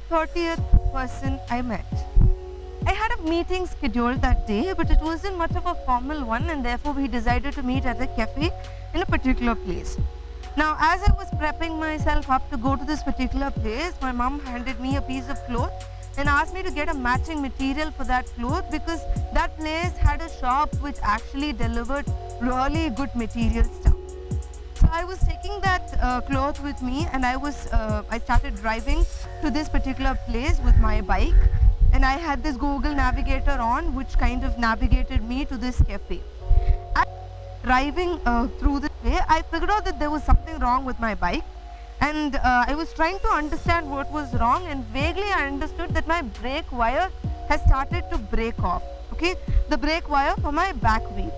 30th Person I Met. I had a meeting scheduled that day, but it wasn't much of a formal one, and therefore we decided to meet at a cafe in a particular place. Now, as I was prepping myself up to go to this particular place, my mom handed me a piece of cloth and asked me to get a matching material for that cloth because that place had a shop which actually delivered really good material stuff. So I was taking that cloth with me, and I started driving to this particular place with my bike, and I had this Google Navigator on, which kind of navigated me to this cafe. As driving through this way, I figured out that there was something wrong with my bike, and I was trying to understand what was wrong, and vaguely I understood that my brake wire has started to break off. Okay, the brake wire for my back wheel.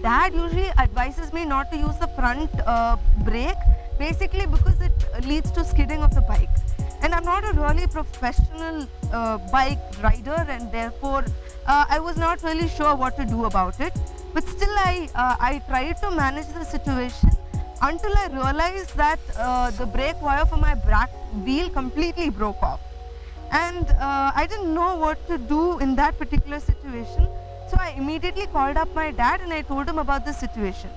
Dad usually advises me not to use the front brake, basically because it leads to skidding of the bike. And I'm not a really professional bike rider, and therefore I was not really sure what to do about it. But still I tried to manage the situation until I realized that the brake wire for my back wheel completely broke off. And I didn't know what to do in that particular situation. So I immediately called up my dad and I told him about the situation.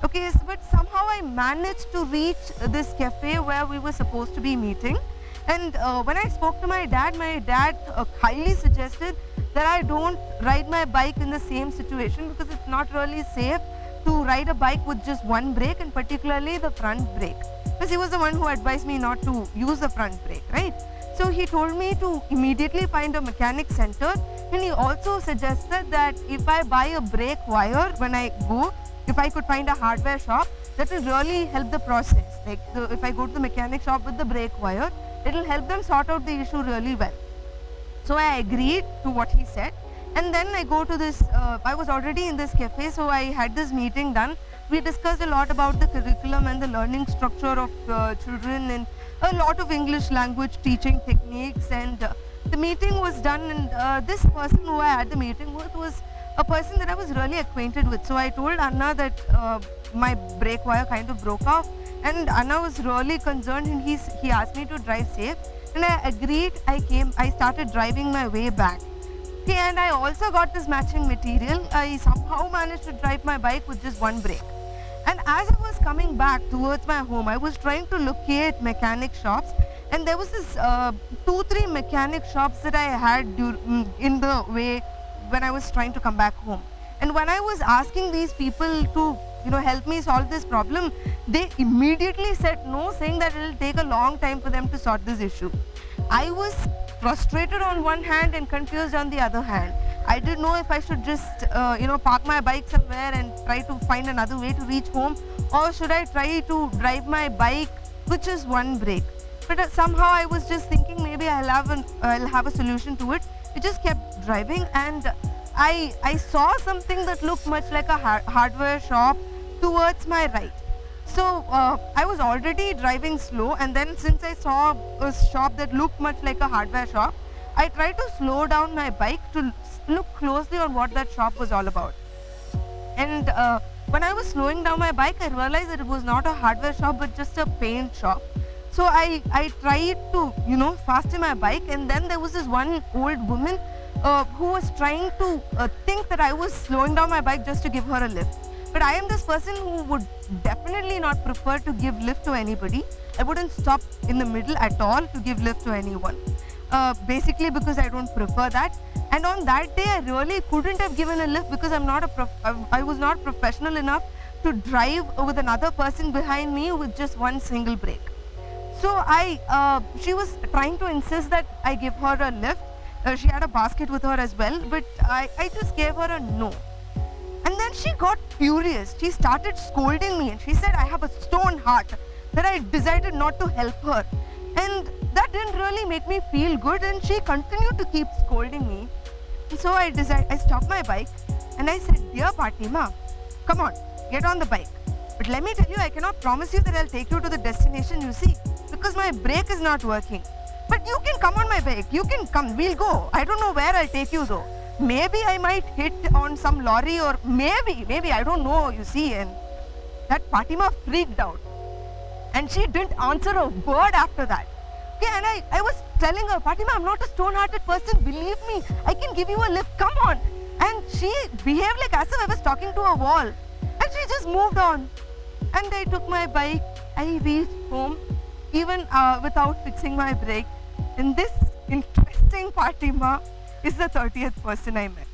Okay, but somehow I managed to reach this cafe where we were supposed to be meeting. And when I spoke to my dad highly suggested that I don't ride my bike in the same situation because it's not really safe to ride a bike with just one brake, and particularly the front brake. Because he was the one who advised me not to use the front brake, right? So he told me to immediately find a mechanic center, and he also suggested that if I buy a brake wire when I go, if I could find a hardware shop, that will really help the process. Like if I go to the mechanic shop with the brake wire, it will help them sort out the issue really well. So I agreed to what he said, and then I go to this, I was already in this cafe, so I had this meeting done. We discussed a lot about the curriculum and the learning structure of children, and a lot of English language teaching techniques, and the meeting was done, and this person who I had the meeting with was a person that I was really acquainted with. So I told Anna that my brake wire kind of broke off, and Anna was really concerned, and he asked me to drive safe, and I agreed. I started driving my way back. Okay, and I also got this matching material. I somehow managed to drive my bike with just one brake. And as I was coming back towards my home, I was trying to locate mechanic shops, and there was this 2-3 mechanic shops that I had in the way when I was trying to come back home. And when I was asking these people to help me solve this problem, they immediately said no, saying that it will take a long time for them to sort this issue. I was frustrated on one hand and confused on the other hand. I didn't know if I should just park my bike somewhere and try to find another way to reach home, or should I try to drive my bike with just one brake. But somehow I was just thinking maybe I'll have a solution to it. I just kept driving, and I saw something that looked much like a hardware shop towards my right. So I was already driving slow, and then since I saw a shop that looked much like a hardware shop, I tried to slow down my bike to look closely on what that shop was all about. And when I was slowing down my bike, I realized that it was not a hardware shop but just a paint shop. So I tried to fasten my bike, and then there was this one old woman who was trying to think that I was slowing down my bike just to give her a lift. But I am this person who would definitely not prefer to give lift to anybody. I wouldn't stop in the middle at all to give lift to anyone. Basically because I don't prefer that. And on that day, I really couldn't have given a lift because I was not professional enough to drive with another person behind me with just one single brake. So she was trying to insist that I give her a lift. She had a basket with her as well, but I just gave her a no. And then she got furious. She started scolding me, and she said I have a stone heart, that I decided not to help her. And that didn't really make me feel good, and she continued to keep scolding me. And so I stopped my bike and I said, "Dear Fatima, come on, get on the bike. But let me tell you, I cannot promise you that I'll take you to the destination you see, because my brake is not working. But you can come on my bike, you can come, we'll go. I don't know where I'll take you though. Maybe I might hit on some lorry, or maybe, I don't know, you see." And that Fatima freaked out. And she didn't answer a word after that. Okay, and I was telling her, Fatima, I'm not a stone-hearted person. Believe me, I can give you a lift. Come on. And she behaved like as if I was talking to a wall. And she just moved on. And I took my bike. I reached home, even without fixing my brake. And this interesting Fatima is the 30th person I met.